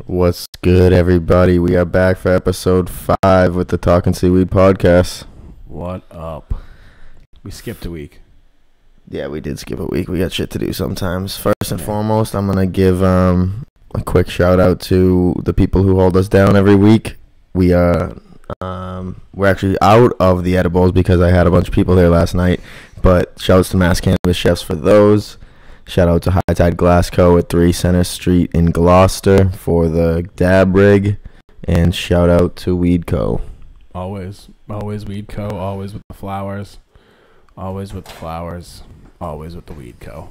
What's good, everybody? We are back for episode 5 with the Talking Seaweed podcast. What up? We skipped a week. Yeah, we did skip a week. We got shit to do sometimes. First and foremost, I'm going to give a quick shout out to the people who hold us down every week. We're actually out of the edibles because I had a bunch of people there last night, but shouts to Mass Cannabis Chefs for those. Shout out to High Tide Glass Co. at 3 Center Street in Gloucester for the dab rig. And shout out to Weed Co. Always Weed Co. Always with the flowers. Always with the flowers. Always with the Weed Co.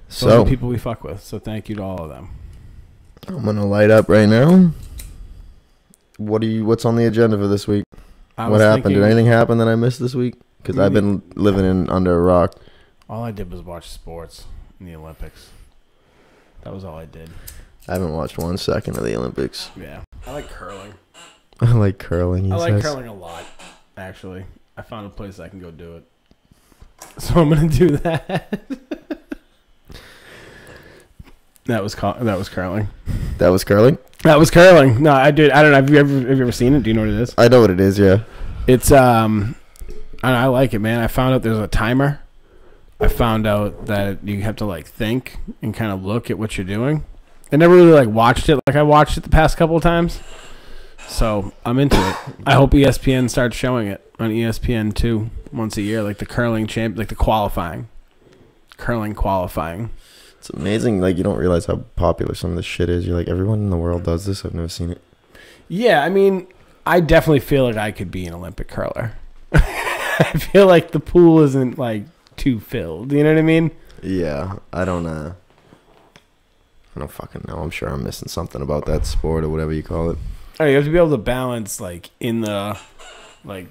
Those are the people we fuck with. So thank you to all of them. I'm going to light up right now. What's on the agenda for this week? What happened? Did anything happen that I missed this week? Because I've been living under a rock. All I did was watch sports in the Olympics. That was all I did. I haven't watched 1 second of the Olympics. Yeah. I like curling. I like curling. I like curling a lot, actually. I found a place I can go do it. So I'm going to do that. That was curling. That was curling? That was curling. No, I did. I don't know. Have you ever seen it? Do you know what it is? I know what it is, yeah. It's, I like it, man. I found out there's a timer. I found out that you have to like think and kind of look at what you're doing. I never really like watched it like I watched it the past couple of times. So I'm into it. I hope ESPN starts showing it on ESPN2 once a year, like the curling like the qualifying. Curling qualifying. It's amazing. Like, you don't realize how popular some of this shit is. You're like, everyone in the world does this. I've never seen it. Yeah, I mean, I definitely feel like I could be an Olympic curler. I feel like the pool isn't like too filled. You know what I mean? Yeah, I don't fucking know. I'm sure I'm missing something about that sport or whatever you call it. Oh, you have to be able to balance like in the like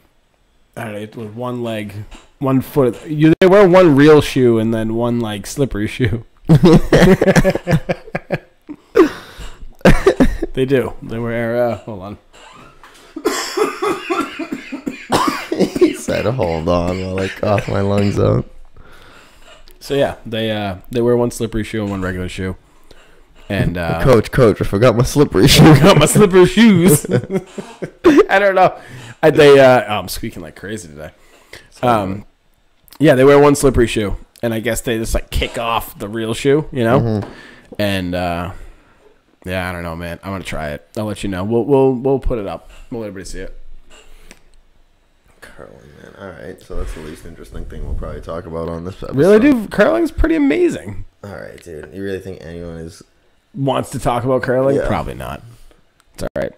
I don't know, with one leg, 1 foot. They wear one real shoe and then one like slippery shoe. They do. They wear. Hold on. He said, "Hold on," while I cough my lungs out. So yeah, they wear one slippery shoe and one regular shoe. And coach, I forgot my slippery shoe. I forgot my slippery shoes. I don't know. I'm squeaking like crazy today. Yeah, they wear one slippery shoe, and I guess they just like kick off the real shoe, you know. Mm-hmm. And yeah, I don't know, man. I'm gonna try it. I'll let you know. We'll put it up. We'll let everybody see it. Curling, man. All right, so that's the least interesting thing we'll probably talk about on this episode. Really, dude? Curling's pretty amazing. All right, dude. You really think anyone wants to talk about curling? Yeah. Probably not. It's all right.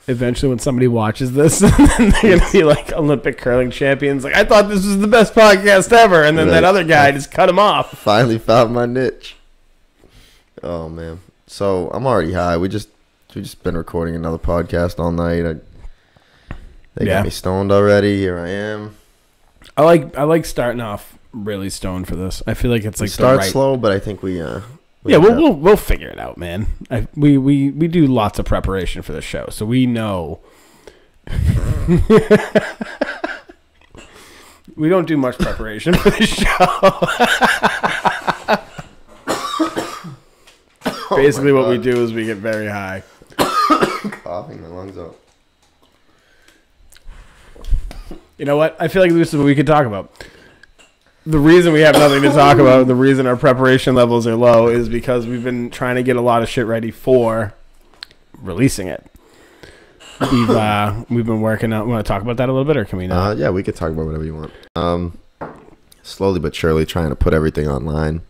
Eventually, when somebody watches this, they're gonna be like Olympic curling champions. Like, I thought this was the best podcast ever, and then that other guy just cut him off. Finally found my niche. Oh man. So I'm already high. We just been recording another podcast all night. They got me stoned already. Here I am. I like starting off really stoned for this. I feel like it's like start slow, but I think we'll figure it out, man. We do lots of preparation for the show, so we know. We don't do much preparation for the show. Basically, what we do is we get very high. Coughing my lungs out. You know what? I feel like this is what we could talk about. The reason we have nothing to talk about, the reason our preparation levels are low, is because we've been trying to get a lot of shit ready for releasing it. We've been working out. Want to talk about that a little bit, or can we not? Yeah, we could talk about whatever you want. Slowly but surely trying to put everything online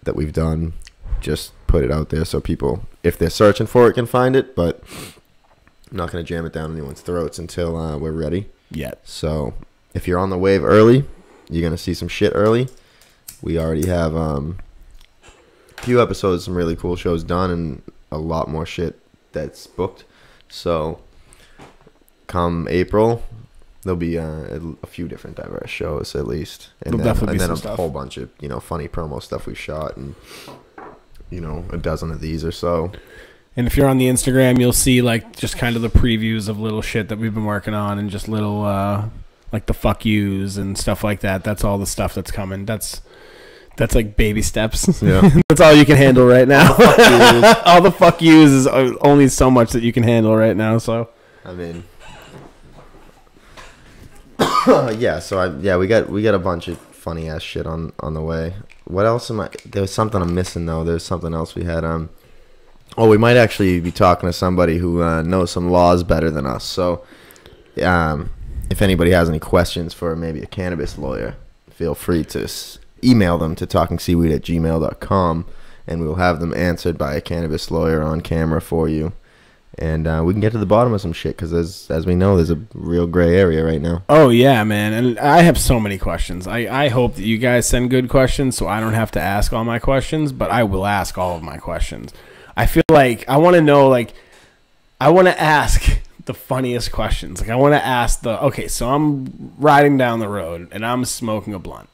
that we've done. Just put it out there so people, if they're searching for it, can find it. But I'm not going to jam it down anyone's throats until we're ready. Yet. So if you're on the wave early, you're going to see some shit early. We already have a few episodes, some really cool shows done, and a lot more shit that's booked. So come April, there'll be a few different diverse shows at least. And then a whole bunch of, funny promo stuff we shot and, a dozen of these or so. And if you're on the Instagram, you'll see like just kind of the previews of little shit that we've been working on and just little like the fuck yous and stuff like that. That's all the stuff that's coming. That's That's like baby steps. Yeah. That's all you can handle right now. All The fuck yous is only so much that you can handle right now. So I mean, yeah. So we got a bunch of funny ass shit on the way. What else am I? There was something I'm missing though. There's something else we had. Oh, we might actually be talking to somebody who knows some laws better than us. So, if anybody has any questions for maybe a cannabis lawyer, feel free to email them to talkingseaweed@gmail.com, and we'll have them answered by a cannabis lawyer on camera for you. And we can get to the bottom of some shit because, as we know, there's a real gray area right now. oh yeah, man, and I have so many questions. I hope that you guys send good questions so I don't have to ask all my questions, but I will ask all of my questions. I feel like I want to know, like, I want to ask the funniest questions. Like, I want to ask okay, so I'm riding down the road and I'm smoking a blunt,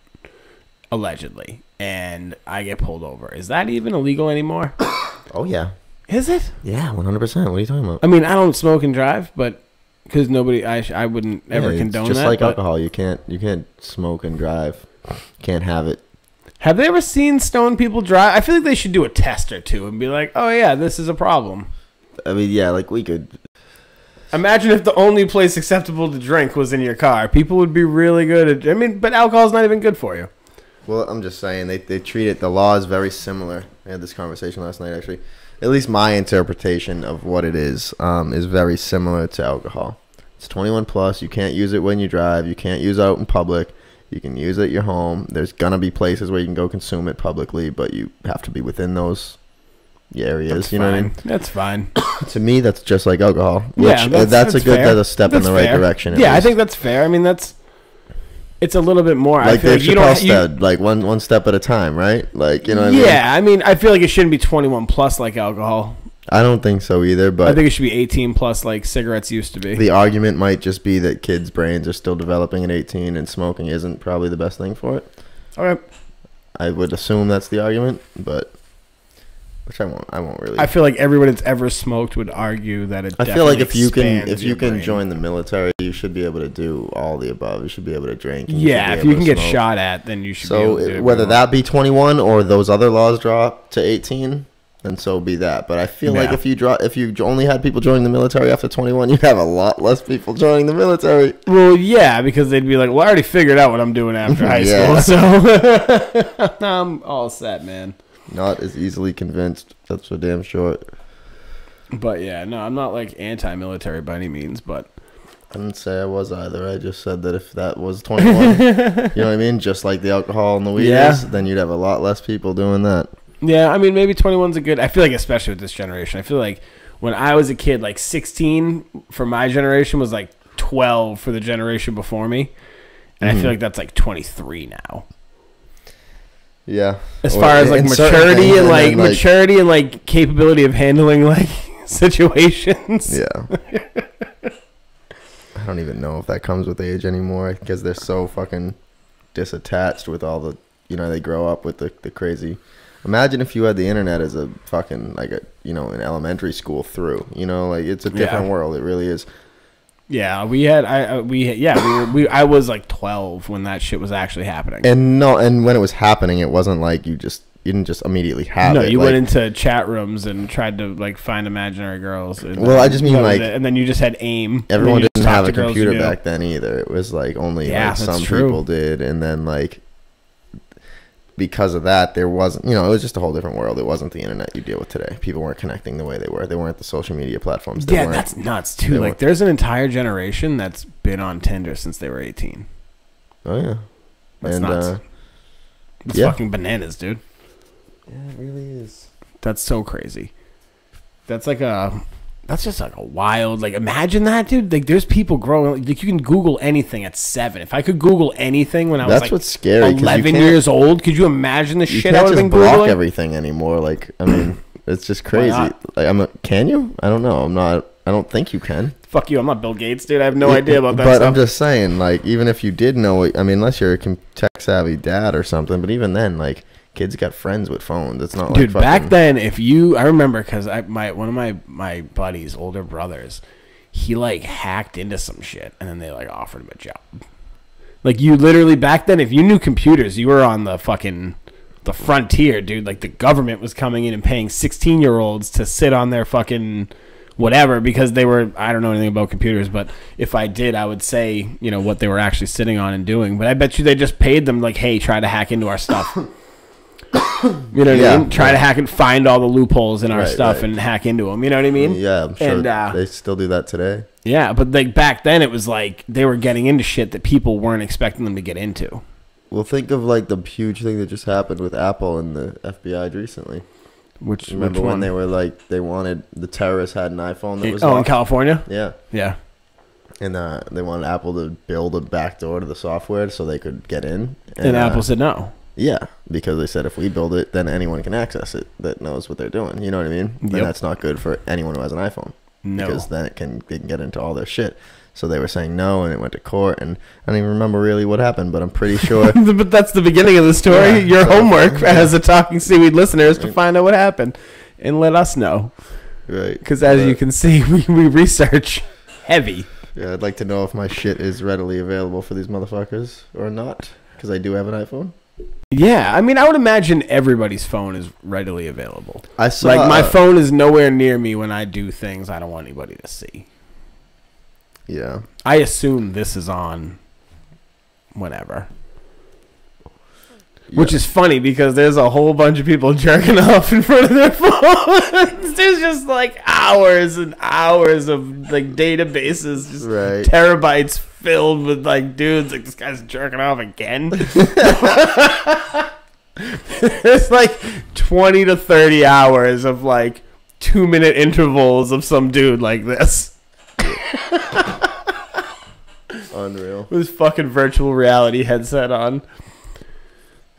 allegedly, and I get pulled over. Is that even illegal anymore? Oh yeah, Is it? yeah, 100%. What are you talking about? I mean, I don't smoke and drive, but because nobody, I wouldn't ever Yeah, condone it's just that. like but alcohol. You can't smoke and drive. Can't have it. have they ever seen stoned people drive? I feel like they should do a test or two and be like, oh yeah, this is a problem. I mean, yeah, like we could. Imagine if the only place acceptable to drink was in your car. People would be really good at. I mean, but alcohol's not even good for you. Well, I'm just saying they treat it. The law is very similar. I had this conversation last night, actually. At least my interpretation of what it is very similar to alcohol. It's 21 plus. You can't use it when you drive. You can't use it out in public. You can use it at your home. There's gonna be places where you can go consume it publicly, but you have to be within those areas. That's you know what I mean? That's fine. To me, that's just like alcohol. Which, Yeah, that's a good fair. that's a step That's in the right fair. direction. at Yeah, I least. think that's fair. I mean, it's a little bit more. I Like feel Dave like you Chappelle don't. said, like one step at a time, right? Like, you know what I mean? Yeah, I mean, I feel like it shouldn't be 21 plus like alcohol. I don't think so either, I but think it should be 18 plus like cigarettes used to be. the argument might just be that kids' brains are still developing at 18 and smoking isn't probably the best thing for it. Okay. I would assume that's the argument, but which I won't really. I feel like everyone that's ever smoked would argue that it. I feel like definitely expands if you your can brain. join the military, you should be able to do all the above. You should be able to drink. And Yeah, should if be you able can to get smoke. shot at, then you should be So able to do it whether more. that be 21 or those other laws drop to 18, then so be that. But I feel like Yeah. if you only had people joining the military after 21, you'd have a lot less people joining the military. Well, yeah, because they'd be like, "Well, I already figured out what I'm doing after high Yeah. school, so I'm all set, man." Not as easily convinced. That's for damn sure. But yeah, no, I'm not like anti-military by any means, but I didn't say I was either. I just said that if that was 21, you know what I mean? Just like the alcohol and the weed Yeah. is, then you'd have a lot less people doing that. yeah, I mean, maybe 21's a good. I feel like, especially with this generation, I feel like when I was a kid, like 16 for my generation was like 12 for the generation before me, and I feel like that's like 23 now. Yeah. As Or far as like in certain maturity things, and like then, maturity and like capability of handling like situations. Yeah. I don't even know if that comes with age anymore because they're so fucking disattached with all the, they grow up with the crazy. Imagine if you had the internet as a fucking, like an elementary school through, like it's a different world. It really is. Yeah, I was like 12 when that shit was actually happening. And when it was happening, it wasn't like you didn't just immediately have it. No, you like, went into chat rooms and tried to like find imaginary girls. And Well, I just mean, that was like, it. And then you just had AIM. everyone and then you didn't just have a talked to girls you computer knew. back then either. It was like only Yeah, like that's some true. people did, and then like because of that, there wasn't. It was just a whole different world. It wasn't the internet you deal with today. People weren't connecting the way they were. They weren't the social media platforms. They Yeah, weren't, that's nuts they too. Like, weren't- there's an entire generation that's been on Tinder since they were 18. Oh yeah, That's and nuts. It's yeah. fucking bananas, dude. yeah, it really is. That's so crazy. That's just like a wild, like, imagine that, dude. Like, there's people growing, like, you can Google anything at 7. If I could Google anything when I was That's like what's scary. 'Cause you 11 can't- years old, could you imagine the You shit I can't would have just been block Googling? everything anymore. Like, I mean, it's just crazy. not? Like, can you? I don't know. I don't think you can. Fuck you, I'm not Bill Gates, dude. I have no idea about that But stuff. I'm just saying, like, even if you did know it, I mean, unless you're a tech-savvy dad or something, but even then, like, kids got friends with phones. It's not Dude, like back fucking, then, I remember because one of my buddies, older brothers, he like hacked into some shit, and then they like offered him a job. Like, you literally back then, if you knew computers, you were on the fucking the frontier, dude. Like the government was coming in and paying 16-year-olds to sit on their fucking whatever because they were, I don't know anything about computers, but if I did, I would say, you know, what they were actually sitting on and doing. But I bet you they just paid them like, hey, try to hack into our stuff. You know what I mean? Try to hack and find all the loopholes in our stuff and hack into them. You know what I mean? Yeah, I'm sure they still do that today. Yeah, but like back then it was like they were getting into shit that people weren't expecting them to get into. Well, think of like the huge thing that just happened with Apple and the FBI recently. Remember when they were like the terrorists had an iPhone that was in California? Yeah. And they wanted Apple to build a backdoor to the software so they could get in. And Apple said no. Yeah, because they said if we build it, then anyone can access it that knows what they're doing. You know what I mean? Yep. And that's not good for anyone who has an iPhone. No. Because then they can get into all their shit. So they were saying no, and it went to court, and I don't even remember really what happened, but I'm pretty sure. But that's the beginning of the story. Yeah, your homework as a Talking Seaweed listener is to find out what happened and let us know. Right. Because as you can see, we research heavy. Yeah, I'd like to know if my shit is readily available for these motherfuckers or not, because I do have an iPhone. Yeah, I mean, I would imagine everybody's phone is readily available. I saw, like, my phone is nowhere near me when I do things I don't want anybody to see. Yeah. I assume this is on whenever. Yeah. Which is funny because there's a whole bunch of people jerking off in front of their phones. There's just like hours and hours of like databases, just terabytes filled with like dudes like this guy's jerking off again. There's like 20 to 30 hours of like 2-minute intervals of some dude like this. Unreal. With his fucking virtual reality headset on.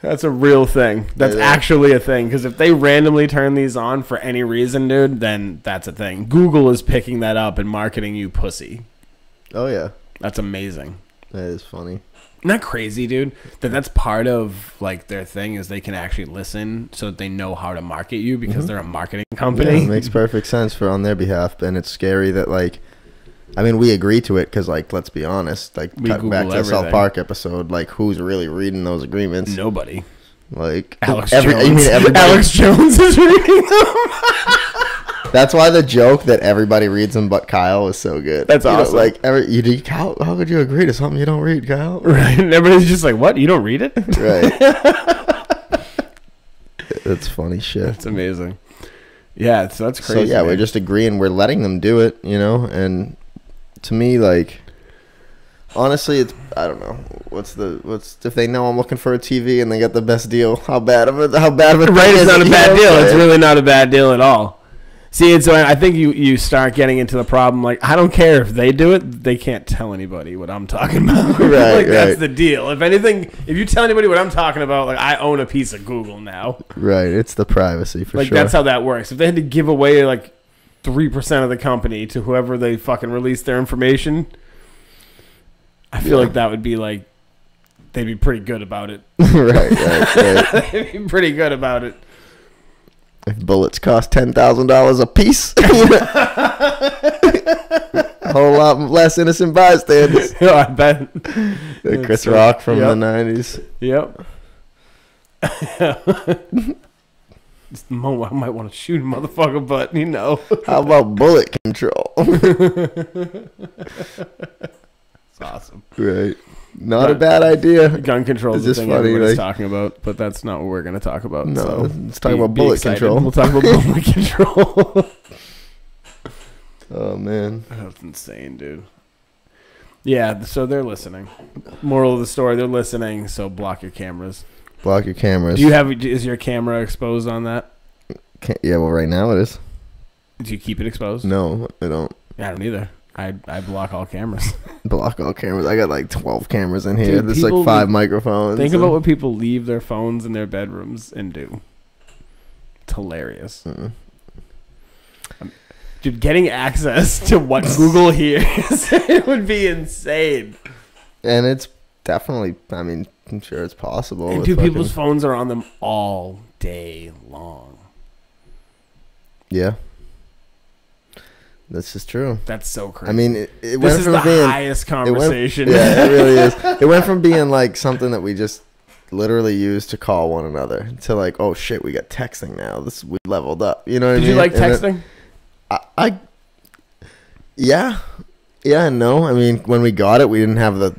That's a real thing. That's actually a thing. Because if they randomly turn these on for any reason, dude, then that's a thing. Google is picking that up and marketing you pussy. Oh, yeah. That's amazing. That is funny. Isn't that crazy, dude? That's part of like their thing is they can actually listen so that they know how to market you because they're a marketing company. Yeah, it makes perfect sense on their behalf. And it's scary that like, I mean, we agree to it because, like, let's be honest. Like, cut back to the South Park episode. Like, who's really reading those agreements? Nobody. Like, Alex Jones. Alex Jones is reading them. That's why the joke that everybody reads them but Kyle is so good. That's awesome. Like, how could you agree to something you don't read, Kyle? Right. And everybody's just like, what? You don't read it? Right. That's funny shit. That's amazing. Yeah, so that's crazy. So, yeah, we're just agreeing. We're letting them do it, you know, and to me, like, honestly, it's, I don't know, what's if they know I'm looking for a TV and they get the best deal, how bad of it right, it's not a bad deal. It's really not a bad deal at all. See, and so I think you start getting into the problem, like, I don't care if they do it, they can't tell anybody what I'm talking about. Like, that's the deal. If anything, if you tell anybody what I'm talking about, like, I own a piece of Google now. Right, it's the privacy, for sure. Like, that's how that works. If they had to give away, like, 3% of the company to whoever they fucking release their information, I feel like that would be like they'd be pretty good about it. right. They'd be pretty good about it. If bullets cost $10,000 a piece, a whole lot less innocent bystanders. I bet. Chris Rock from the 90s. Yep. It's the moment I might want to shoot a motherfucker, but you know. How about bullet control? It's awesome. Right. Not a bad idea. Gun control is the thing everybody's talking about, but that's not what we're going to talk about. No, so let's talk about bullet control. We'll talk about bullet control. Oh, man. That's insane, dude. Yeah, so they're listening. Moral of the story, they're listening, so block your cameras. Block your cameras. Is your camera exposed on that? Yeah, well, right now it is. Do you keep it exposed? No, I don't. Yeah, I don't either. I block all cameras. Block all cameras. I got like 12 cameras in here. There's like 5 microphones. Think about what people leave their phones in their bedrooms and do. It's hilarious. Dude, getting access to what Google hears, it would be insane. And it's definitely, I mean, I'm sure it's possible. And dude, people's phones are on them all day long. Yeah. This is true. That's so crazy. I mean, it went from the being highest conversation. It really is. It went from being like something that we just literally used to call one another to like, oh shit, we got texting now. We leveled up. You know what I mean? Did you like And texting? I yeah and no. I mean, when we got it, we didn't have the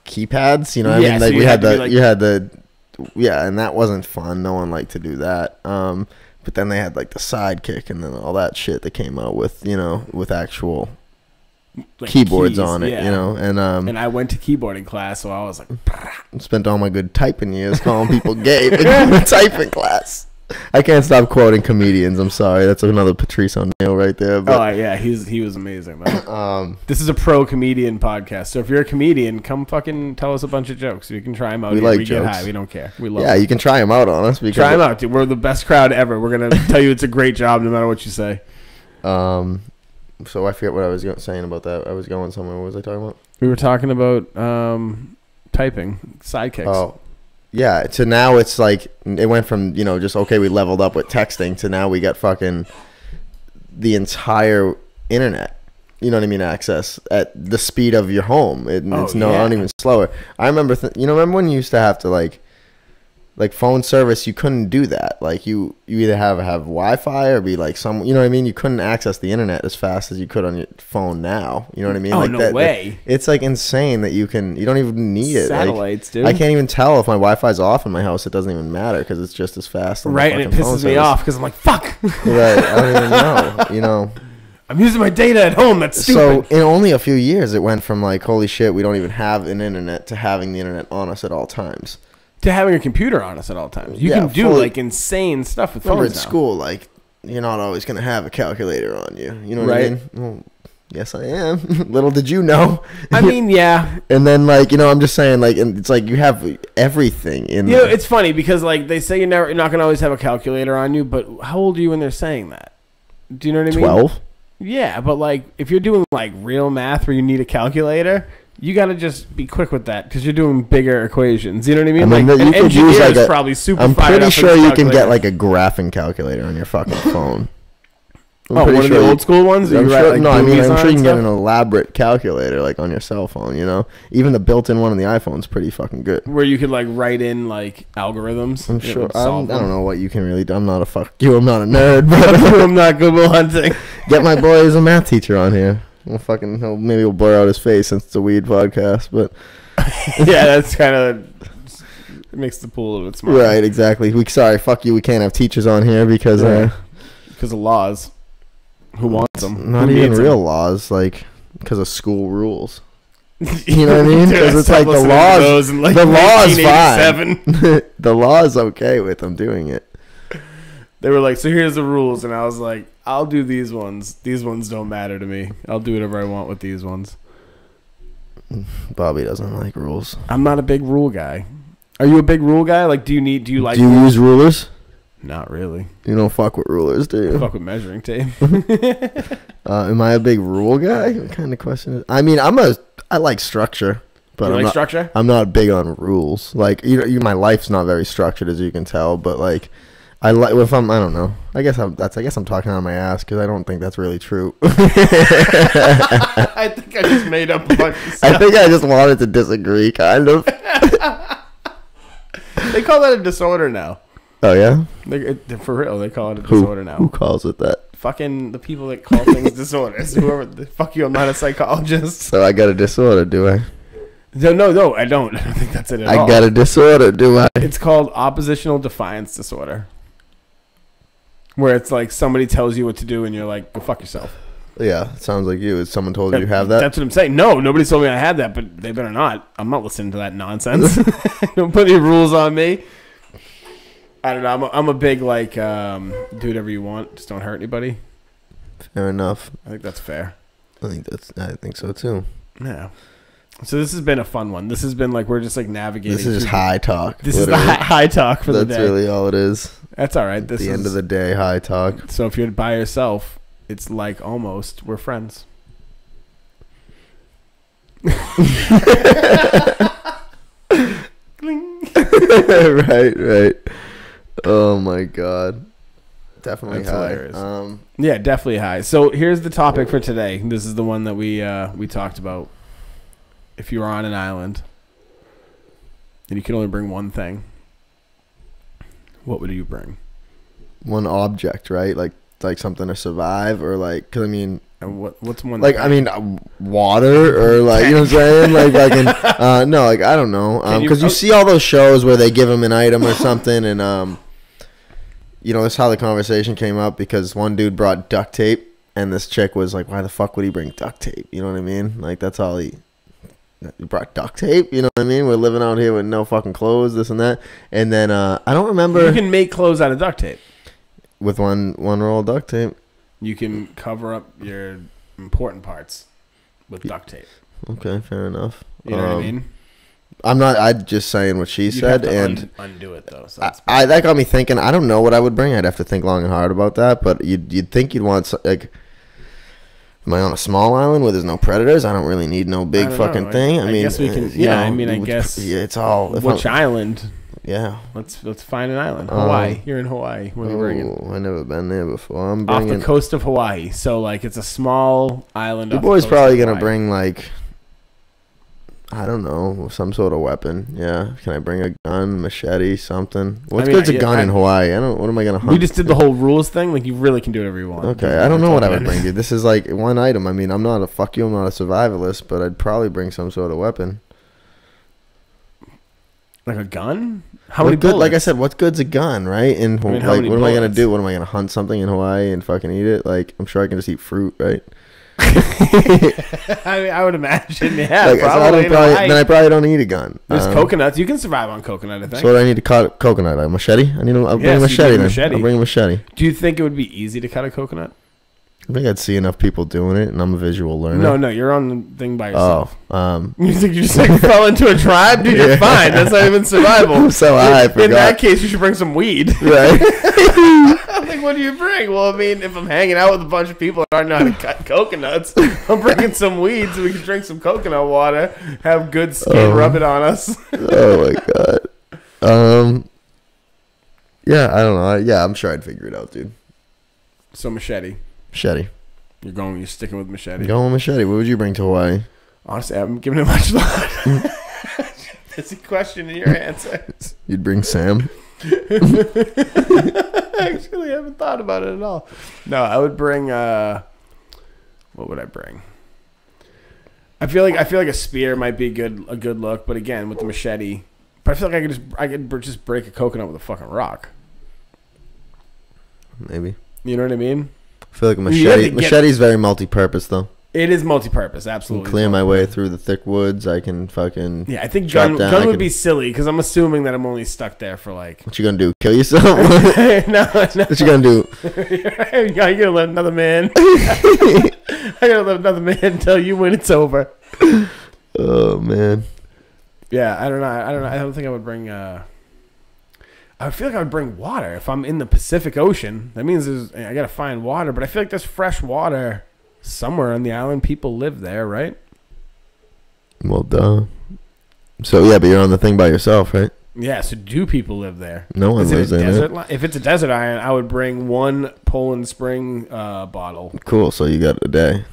keypads. You know what I mean? So Like you we had to be the like- you had the and that wasn't fun. No one liked to do that. But then they had like the Sidekick and then all that shit that came out with, you know, with actual like keyboards keys, on it, yeah. you know, and I went to keyboarding class, so I was like, spent all my good typing years calling people gay in the typing class. I can't stop quoting comedians. I'm sorry, that's another Patrice O'Neill right there. But, oh yeah, he was amazing, man. This is a pro comedian podcast, so if you're a comedian, come fucking tell us a bunch of jokes. We can try them out. We here. like we get jokes. high. We don't care. We love. yeah, them. you can try them out on us. Because Try them out, dude. We're the best crowd ever. We're gonna tell you it's a great job, no matter what you say. So I forget what I was saying about that. I was going somewhere. What was I talking about? We were talking about typing sidekicks. Oh, yeah. So now it's like it went from, you know, just okay, we leveled up with texting to now we got fucking the entire internet. You know what I mean? Access at the speed of your home. It's not even slower. I remember, remember when you used to have to like phone service, you couldn't do that. Like you either have Wi-Fi or be like some, you know what I mean? You couldn't access the internet as fast as you could on your phone now. You know what I mean? Oh, like no way. It's like insane that you don't even need it. Satellites, dude. I can't even tell if my Wi-Fi's off in my house. It doesn't even matter because it's just as fast. On Right, the and it fucking phone pisses me service. off because I'm like, fuck. Right, I don't even know. You know. I'm using my data at home. That's So stupid. in only a few years, it went from like, holy shit, we don't even have an internet to having the internet on us at all times. To having a computer on us at all times. You Yeah, can do fully. like insane stuff with Remember phones at now. school, like, you're not always going to have a calculator on you. You know what I Right. mean? Well, yes, I am. Little did you know. I mean, yeah. And then, like, you know, I'm just saying, like, and it's like you have everything in You know, there. it's funny because like they say you're not going to always have a calculator on you, but how old are you when they're saying that? Do you know what I mean? 12? Yeah, but like if you're doing like real math where you need a calculator, you got to just be quick with that because you're doing bigger equations. You know what I mean? I mean, like you an could use, engineer like, is probably super. I'm fired pretty up for sure this you can get, calculator. like, a graphing calculator on your fucking phone. Oh, one of the old school ones? I'm You sure, write, like, no, I mean, movies I'm on sure you and can get stuff? an elaborate calculator, like, on your cell phone, you know? Even the built-in one on the iPhone's pretty fucking good. Where you could like write in like algorithms. I'm It sure. would I solve don't them. know what you can really do. I'm not a I'm not a nerd, but I'm not Google hunting. get my boy as a math teacher on here. Maybe we'll blur out his face since it's a weed podcast, but Yeah, that's kind of it makes the pool a little bit smaller. right, exactly. Fuck you. We can't have teachers on here because Right. Because of laws. Who wants them? not Who even needs real them? laws, like because of school rules. You know what I mean? Because it's like the Listening to laws. those in, like, The law's 1987. fine. The law's okay with them doing it. They were like, so here's the rules, and I was like, I'll do these ones. These ones don't matter to me. I'll do whatever I want with these ones. Bobby doesn't like rules. I'm not a big rule guy. Are you a big rule guy? Like, do you like? Do you use rulers? Not really. You don't fuck with rulers, do you? Fuck with measuring tape. Am I a big rule guy? What kind of question is? I mean, I like structure, but you I'm like not. structure? I'm not big on rules. Like my life's not very structured, as you can tell. But like, I don't know. I guess I'm talking out of my ass because I don't think that's really true. I think I just made up a bunch of stuff. I think I just wanted to disagree, kind of. They call that a disorder now. Oh yeah. For real, they call it a disorder now. Who calls it that? Fucking the people that call things disorders. Whoever, fuck you, I'm not a psychologist. So I got a disorder, do I? No, I don't. I don't think that's it at all. I got a disorder, do I? It's called oppositional defiance disorder. Where it's like somebody tells you what to do and you're like, go fuck yourself. Yeah, it sounds like you. Someone told you have that. That's what I'm saying. No, nobody told me I had that, but they better not. I'm not listening to that nonsense. Don't put any rules on me. I don't know. I'm a big like do whatever you want, just don't hurt anybody. Fair enough. I think that's fair. I think so too. Yeah. So this has been a fun one. This has been like we're just like navigating. This is just through high talk. This is the literally. high talk for the That's day. really all it is. That's all right. At This the is end of the day, high talk. So if you're by yourself, it's like almost we're friends. right. Oh my god. Definitely That's high. hilarious. Yeah, definitely high. So here's the topic for today. This is the one that we talked about. If you were on an island and you can only bring one thing, what would you bring? One object, right? Like something to survive, or like, cause I mean, And what's one? like thing? I mean, water, or like, you know what I'm saying? Like no, like I don't know, because you see all those shows where they give them an item or something, and you know, that's how the conversation came up, because one dude brought duct tape, and this chick was like, why the fuck would he bring duct tape? You know what I mean? Like, that's all he brought, duct tape. You know what I mean? We're living out here with no fucking clothes, this and that. And then I don't remember. You can make clothes out of duct tape. With one roll of duct tape. You can cover up your important parts with duct tape. Okay, fair enough. You know what I mean? I'm just saying what she said, and undo it though. So that got me thinking. I don't know what I would bring. I'd have to think long and hard about that. But you'd think you'd want, like, am I on a small island where there's no predators? I don't really need no big fucking thing. I mean, guess we can. Yeah, I mean, I guess. Yeah, it's all. Which island? Yeah. Let's find an island. Hawaii. You're in Hawaii. What are you bringing? I've never been there before. I'm Off bringing the coast of Hawaii. So like it's a small island. your boy's probably gonna bring, like, I don't know, some sort of weapon. Yeah. Can I bring a gun, machete, something? What's good's a gun in Hawaii? What am I gonna hunt? We just did the whole rules thing. Like, you really can do whatever you want. Okay, I don't know what I would bring, dude. This is like one item. I mean, I'm not a survivalist, but I'd probably bring some sort of weapon. Like a gun? How many bullets? Like I said, what's good's a gun, right? And I mean, like, what am I gonna bullets? do? What am I gonna hunt something in Hawaii and fucking eat it? Like, I'm sure I can just eat fruit, right? I mean, I would imagine, yeah. Like, probably. then I probably don't need a gun. There's coconuts. You can survive on coconut, I think. So what do I need to cut coconut? A machete? I'll bring a machete then. I'll bring a machete. Do you think it would be easy to cut a coconut? I think I'd see enough people doing it, and I'm a visual learner. No, you're on the thing by yourself. Oh, you think you just like fell into a tribe? Dude, you're fine. That's not even survival. I'm so high, I forgot. In that case, you should bring some weed. Right. Like, what do you bring? Well, I mean, if I'm hanging out with a bunch of people that don't know how to cut coconuts, I'm bringing some weed so we can drink some coconut water, have good skin, rub it on us. Oh my god. Yeah, I don't know. Yeah, I'm sure I'd figure it out, dude. So machete. Machete. You're sticking with machete. Going with machete. What would you bring to Hawaii? Honestly, I haven't given it much thought. It's a question in your answer. You'd bring Sam. Actually, I haven't thought about it at all. No, I would bring. What would I bring? I feel like a spear might be a good look, but again, with the machete. But I feel like I could just break a coconut with a fucking rock. Maybe. You know what I mean? I feel like a machete's very multi-purpose, though. It is multi-purpose, absolutely. I can clear my way through the thick woods. I can fucking... Yeah, I think gun would be silly, because I'm assuming that I'm only stuck there for like... What you gonna do? Kill yourself? No. What you gonna do? You're gonna let another man... I gotta let another man tell you when it's over. Oh, man. Yeah, I don't know. I don't think I would bring... I feel like I would bring water. If I'm in the Pacific Ocean, that means I gotta find water, but I feel like there's fresh water somewhere on the island. People live there, right? Well, duh. So, yeah, but you're on the thing by yourself, right? Yeah, so do people live there? No one lives there. If it's a desert island, I would bring one Poland Spring bottle. Cool, so you got a day.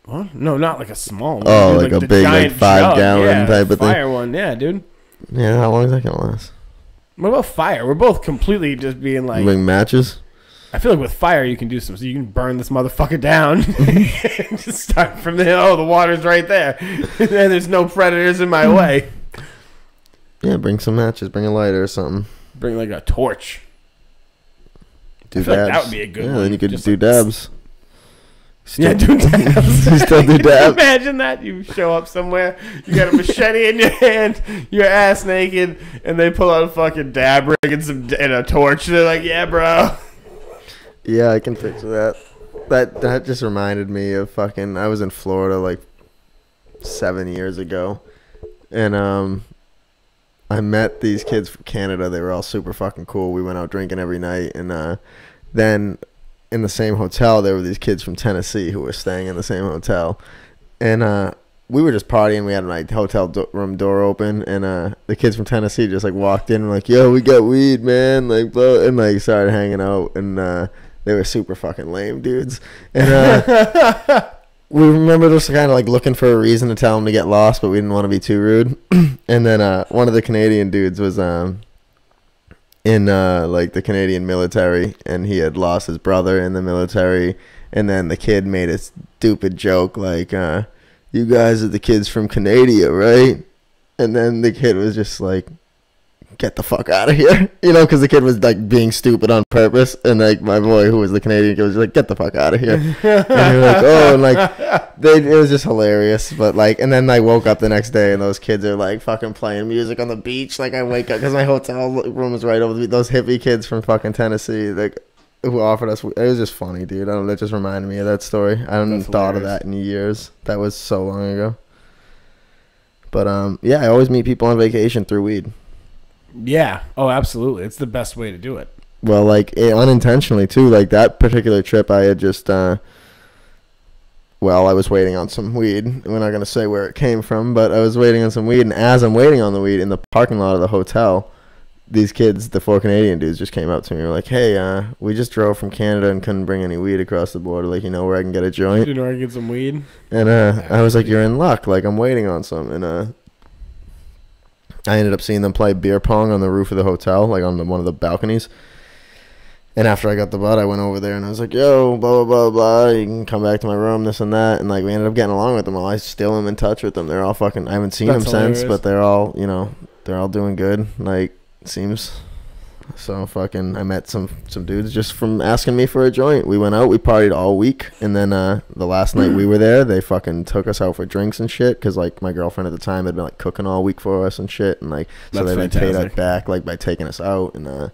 What? No, not like a small one. Oh, dude. like a big, like 5-gallon type of thing? Fire one, yeah, dude. Yeah, how long is that going to last? What about fire? We're both completely just being like... Bring matches? I feel like with fire you can do so you can burn this motherfucker down. Just start from there. Oh, the water's right there. And there's no predators in my way. Yeah, bring some matches. Bring a lighter or something. Bring like a torch. Do dabs. Like that would be a good one. Yeah, then you could just do dabs. Yeah, do dabs. You still do dabs. Imagine that. You show up somewhere, you got a machete in your hand, you're ass naked, and they pull out a fucking dab rig and a torch. They're like, yeah, bro. Yeah, I can picture that. That just reminded me of fucking... I was in Florida like 7 years ago. And I met these kids from Canada. They were all super fucking cool. We went out drinking every night. And then... in the same hotel, there were these kids from Tennessee who were staying in the same hotel, and we were just partying. We had my hotel room door open, and the kids from Tennessee just like walked in, and like, "Yo, we got weed, man!" Like, blah, and like started hanging out, and they were super fucking lame dudes. And we remember just kind of like looking for a reason to tell him to get lost, but we didn't want to be too rude. And then one of the Canadian dudes was in like the Canadian military, and he had lost his brother in the military. And then the kid made a stupid joke like, "You guys are the kids from Canada, right?" And then the kid was just like, "Get the fuck out of here," you know, because the kid was like being stupid on purpose, and like my boy, who was the Canadian kid, was like, "Get the fuck out of here." And we were like, "Oh," and like it was just hilarious. But like, and then I woke up the next day, and those kids are like fucking playing music on the beach. Like I wake up because my hotel room was right over the beach. Those hippie kids from fucking Tennessee, like who offered us. It was just funny, dude. I don't know. That just reminded me of that story. I hadn't thought of that in years. That was so long ago. But yeah, I always meet people on vacation through weed. Yeah. Oh, absolutely. It's the best way to do it. Well, like unintentionally too. Like that particular trip, I had just I was waiting on some weed. We're not gonna say where it came from, but I was waiting on some weed, and as I'm waiting on the weed in the parking lot of the hotel, these kids, the 4 Canadian dudes, just came up to me and were like, "Hey, we just drove from Canada and couldn't bring any weed across the border. Like, you know where I can get a joint?" You know where I can get some weed? And I was like, "You're in luck. Like, I'm waiting on some." And I ended up seeing them play beer pong on the roof of the hotel, like on one of the balconies. And after I got the bud, I went over there and I was like, "Yo, blah, blah, blah, blah. You can come back to my room, this and that." And like, we ended up getting along with them all. I still am in touch with them. They're all fucking, I haven't seen them since, but they're all, you know, they're all doing good. Like, seems so fucking. I met some dudes just from asking me for a joint. We went out, we partied all week, and then the last night we were there, they fucking took us out for drinks and shit, because like my girlfriend at the time had been like cooking all week for us and shit, and like so they then paid us back like by taking us out, and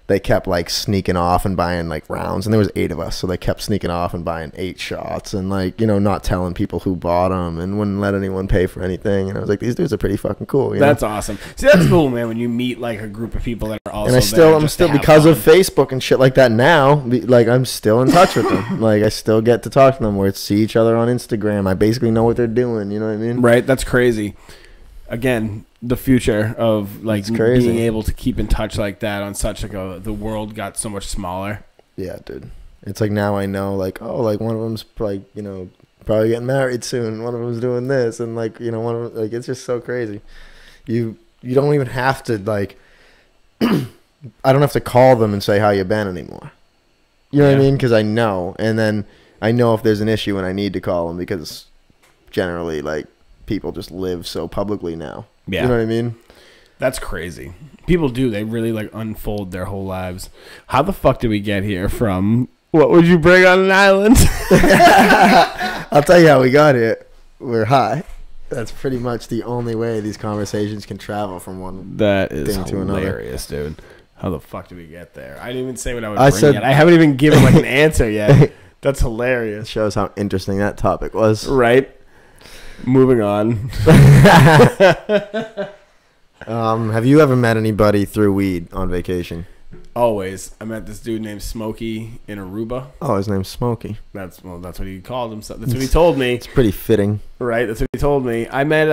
they kept like sneaking off and buying like rounds, and there was 8 of us, so they kept sneaking off and buying 8 shots, and like, you know, not telling people who bought them, and wouldn't let anyone pay for anything. And I was like, these dudes are pretty fucking cool. That's awesome. See, that's cool, man. When you meet like a group of people that are also, and I'm still because of Facebook and shit like that now. Like I'm still in touch with them. Like I still get to talk to them. We see each other on Instagram. I basically know what they're doing. You know what I mean? Right. That's crazy. Again, the future of like being able to keep in touch like that on such like the world got so much smaller. Yeah, dude. It's like now I know like, oh, like one of them's like, you know, probably getting married soon. One of them's doing this, and like, you know, one of them, like, it's just so crazy. You don't even have to like I don't have to call them and say how you been anymore. You know what I mean? Because I know, and then I know if there's an issue and I need to call them, because generally like people just live so publicly now. Yeah. You know what I mean? That's crazy. People do. They really like unfold their whole lives. How the fuck did we get here from what would you bring on an island? I'll tell you how we got here. We're high. That's pretty much the only way these conversations can travel from one thing to another. That is hilarious, dude. How the fuck did we get there? I didn't even say what I would bring yet. I haven't even given like an answer yet. That's hilarious. Shows how interesting that topic was. Right. Moving on. Have you ever met anybody through weed on vacation? Always. I met this dude named Smokey in Aruba. Oh, his name's Smokey. That's what he called himself. That's what he told me. It's pretty fitting. Right, that's what he told me. I went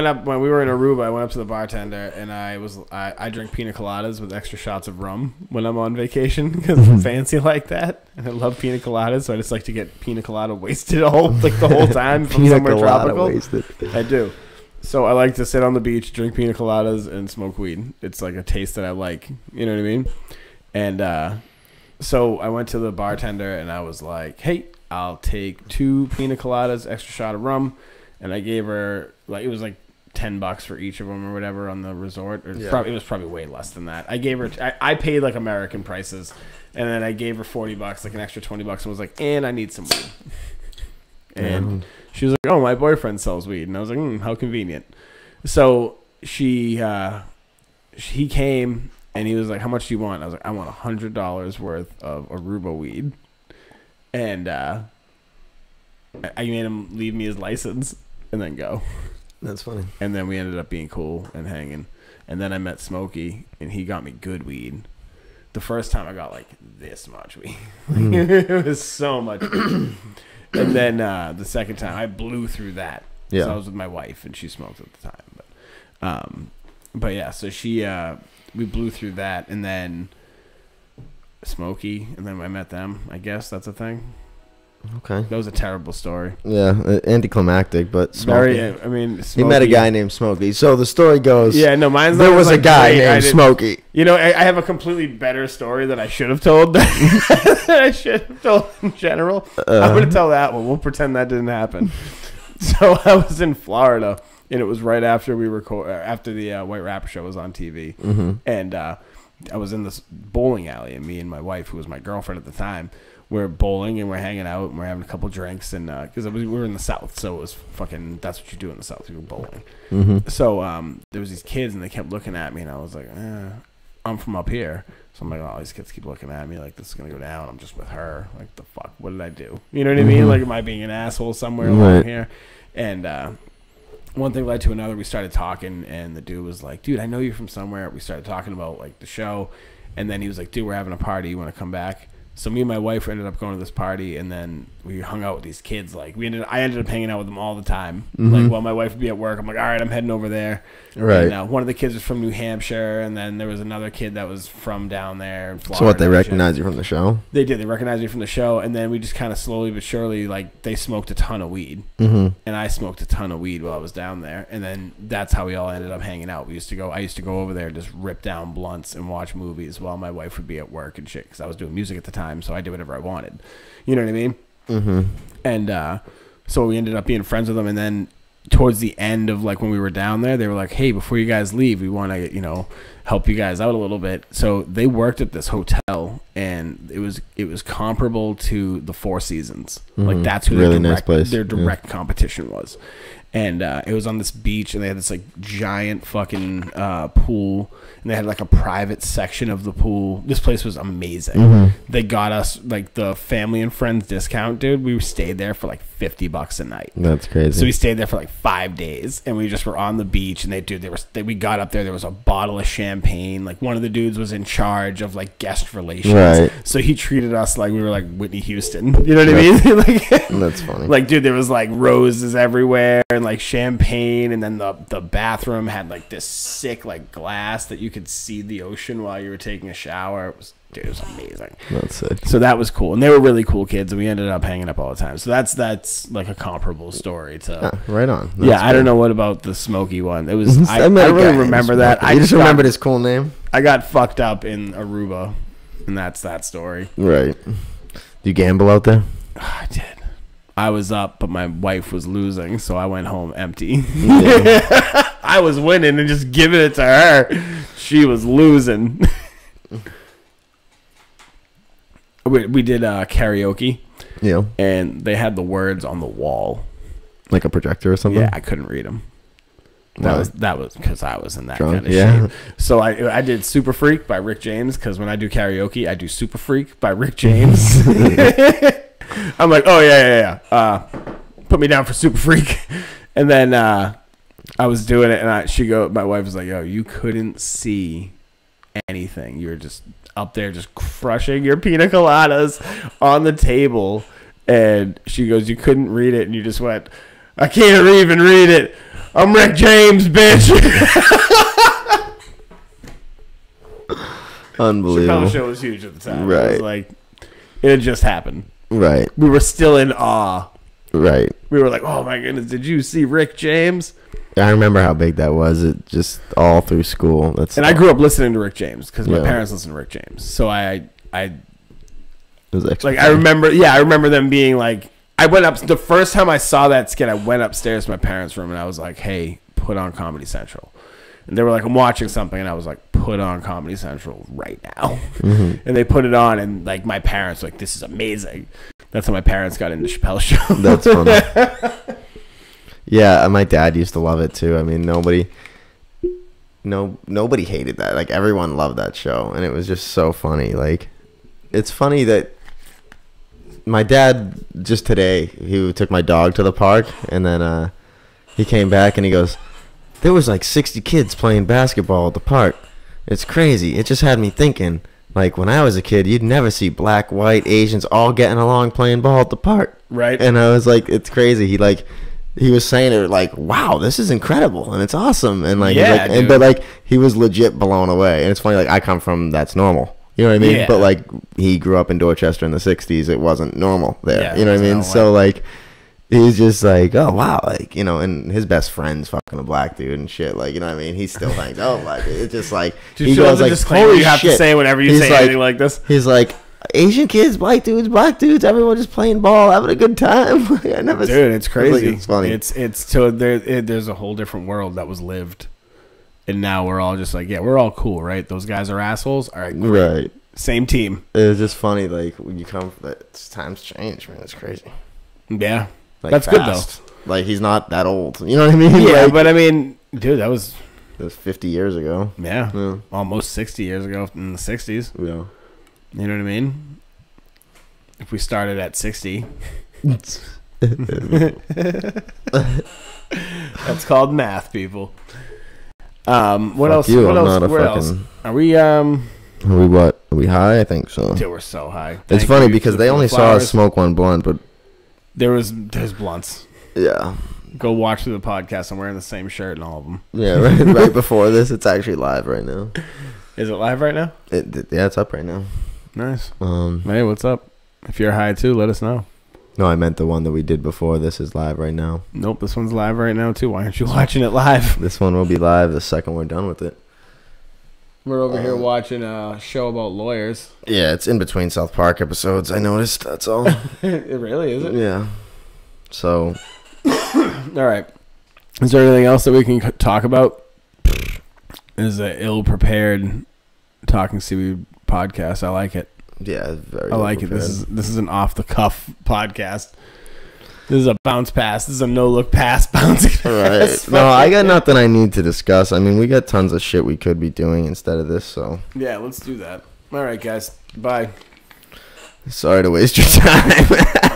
up when we were in Aruba. I went up to the bartender and I drink pina coladas with extra shots of rum when I'm on vacation because I'm fancy like that, and I love pina coladas. So I just like to get pina colada wasted the whole time from somewhere tropical. Wasted. I do. So I like to sit on the beach, drink pina coladas, and smoke weed. It's like a taste that I like. You know what I mean? And so I went to the bartender and I was like, "Hey, I'll take 2 pina coladas, extra shot of rum," and I gave her like, it was like $10 for each of them or whatever on the resort. It was probably way less than that. I gave her I paid like American prices, and then I gave her $40, like an extra $20, and was like, "And I need some weed." And she was like, "Oh, my boyfriend sells weed," and I was like, "How convenient." So he came. And he was like, "How much do you want?" I was like, "I want $100 worth of Aruba weed." And I made him leave me his license and then go. That's funny. And then we ended up being cool and hanging. And then I met Smokey, and he got me good weed. The first time I got like this much weed. It was so much weed. And then the second time I blew through that. Yeah. So I was with my wife, and she smoked at the time. But yeah, so she... we blew through that, and then Smokey, and then I met them. I guess that's a thing. Okay. That was a terrible story. Yeah, anticlimactic, but Smokey. Very. I mean, He met a guy named Smokey. So the story goes. Yeah, no, mine's There not was like a guy great. named Smokey. You know, I have a completely better story that I should have told. that I should have told in general. I'm gonna tell that one. We'll pretend that didn't happen. So I was in Florida, and it was right after after the White Rapper show was on TV, and I was in this bowling alley, and me and my wife, who was my girlfriend at the time, we're bowling and we're hanging out and we're having a couple drinks, and because we were in the South, so it was fucking, that's what you do in the South, you go bowling. So there was these kids and they kept looking at me, and I was like, I'm from up here. So I'm like, oh, these kids keep looking at me like this is gonna go down. I'm just with her. Like, the fuck, what did I do? You know what I mean? Like, am I being an asshole somewhere along here? And one thing led to another. We started talking, and the dude was like, dude, I know you're from somewhere. We started talking about like the show, and then he was like, dude, we're having a party. You want to come back? So me and my wife ended up going to this party, and then we hung out with these kids. Like, I ended up hanging out with them all the time. Like, while my wife would be at work, I'm like, all right, I'm heading over there. Right. And, one of the kids was from New Hampshire, and then there was another kid that was from down there in Florida. So what, they recognized you from the show? They did. They recognized me from the show, and then we just kind of slowly but surely, like, they smoked a ton of weed, and I smoked a ton of weed while I was down there, and then that's how we all ended up hanging out. I used to go over there and just rip down blunts and watch movies while my wife would be at work and shit, because I was doing music at the time, so I did whatever I wanted. You know what I mean? And so we ended up being friends with them, and then towards the end of like when we were down there, they were like, hey, before you guys leave, we want to, you know, help you guys out a little bit. So they worked at this hotel, and it was comparable to the Four Seasons. Like, that's who really nice place. Their direct competition was. And it was on this beach, and they had this like giant fucking pool, and they had like a private section of the pool. This place was amazing. They got us like the family and friends discount, dude. We stayed there for like $50 a night. That's crazy. So we stayed there for like 5 days, and we just were on the beach. And we got up there. There was a bottle of champagne. Like, one of the dudes was in charge of like guest relations, right? So he treated us like we were like Whitney Houston. You know what I mean? Like, that's funny. Like, dude, there was like roses everywhere, and like champagne, and then the bathroom had like this sick like glass that you could see the ocean while you were taking a shower. It was amazing. That's sick. So that was cool, and they were really cool kids, and we ended up hanging up all the time. So that's like a comparable story to right on. That's yeah, I don't know what about the Smoky one. It was I met a really guy remember named that. Smokey. You just remembered his cool name? I got fucked up in Aruba, and that's that story. Right. Do you gamble out there? I did. I was up, but my wife was losing, so I went home empty. Yeah. I was winning and just giving it to her. She was losing. We did karaoke. Yeah. And they had the words on the wall. Like a projector or something? Yeah, I couldn't read them. That was because I was in that drunk, kind of shape. So I did Super Freak by Rick James, because when I do karaoke, I do Super Freak by Rick James. I'm like, oh yeah. Put me down for Super Freak. And then I was doing it, and my wife was like, yo, you couldn't see anything. You were just up there just crushing your pina coladas on the table. And she goes, you couldn't read it, and you just went, I can't even read it. I'm Rick James, bitch. Unbelievable. Chappelle Show was huge at the time. Right. It was like, it had just happened. Right. We were still in awe. Right. We were like, oh my goodness, did you see Rick James? I remember how big that was. It just all through school. I grew up listening to Rick James because my parents listened to Rick James. So I remember them being like, I went up the first time I saw that skit. I went upstairs to my parents' room, and I was like, hey, put on Comedy Central. And they were like, I'm watching something, and I was like, put on Comedy Central right now. And they put it on, and like my parents were like, this is amazing. That's how my parents got into Chappelle Show. That's funny. Yeah, my dad used to love it too. I mean, nobody hated that. Like, everyone loved that show, and it was just so funny. Like, it's funny that my dad just today, he took my dog to the park, and then he came back and he goes, there was like 60 kids playing basketball at the park. It's crazy. It just had me thinking, like, when I was a kid, you'd never see black, white, Asians all getting along playing ball at the park. Right. And I was like, it's crazy. He was saying it like, wow, this is incredible and it's awesome. And like, yeah, but like, he was legit blown away. And it's funny, like, I come from that's normal. You know what I mean? Yeah. But like he grew up in Dorchester in the '60s. It wasn't normal there. Yeah, you know what I it mean? was So like he's just like, oh wow, like, you know, and his best friend's fucking a black dude and shit. Like, you know what I mean? He still hangs out black dude. It's just like he goes like, holy you have shit. to say whenever you He's say like- anything like this. He's like, Asian kids, black dudes, everyone just playing ball, having a good time. I never, Dude, it's crazy. It's funny. It's so there's a whole different world that was lived, and now we're all just like, yeah, we're all cool, right? Those guys are assholes. All right, great. Right. Same team. It's just funny, like when you come, times change, man. It's crazy. Yeah, Like, that's fast. Like he's not that old. You know what I mean? yeah, Like, but I mean, dude, that was 50 years ago. yeah, almost 60 years ago in the 60s. Yeah. You know what I mean? If we started at 60, that's called math, people. What else? You, What I'm else? not a Where fucking. else? Are we Are we what? Are we high? I think so. Dude, we're so high. It's Thank funny you because for they the only saw flowers. us smoke one blunt, but There's blunts. yeah, Go watch the podcast. I'm wearing the same shirt in all of them. yeah. Right before this, it's actually live right now. Is it live right now? Yeah, it's up right now. Nice. Hey, what's up? If you're high too, let us know. No, I meant the one that we did before. This is live right now. Nope, this one's live right now too. Why aren't you watching it live? This one will be live the second we're done with it. We're over here watching a show about lawyers. Yeah, it's in between South Park episodes. I noticed. That's all. It really is. Yeah. So All right. Is there anything else that we can talk about? This is an ill-prepared Talking Seaweed podcast. I like it. yeah, very. I like it. This is an off-the-cuff podcast. This is a bounce pass. This is a no-look pass bouncing pass. right. No, I got nothing I need to discuss. I mean, we got tons of shit we could be doing instead of this. So Yeah, let's do that. All right, guys. Bye. sorry to waste your time.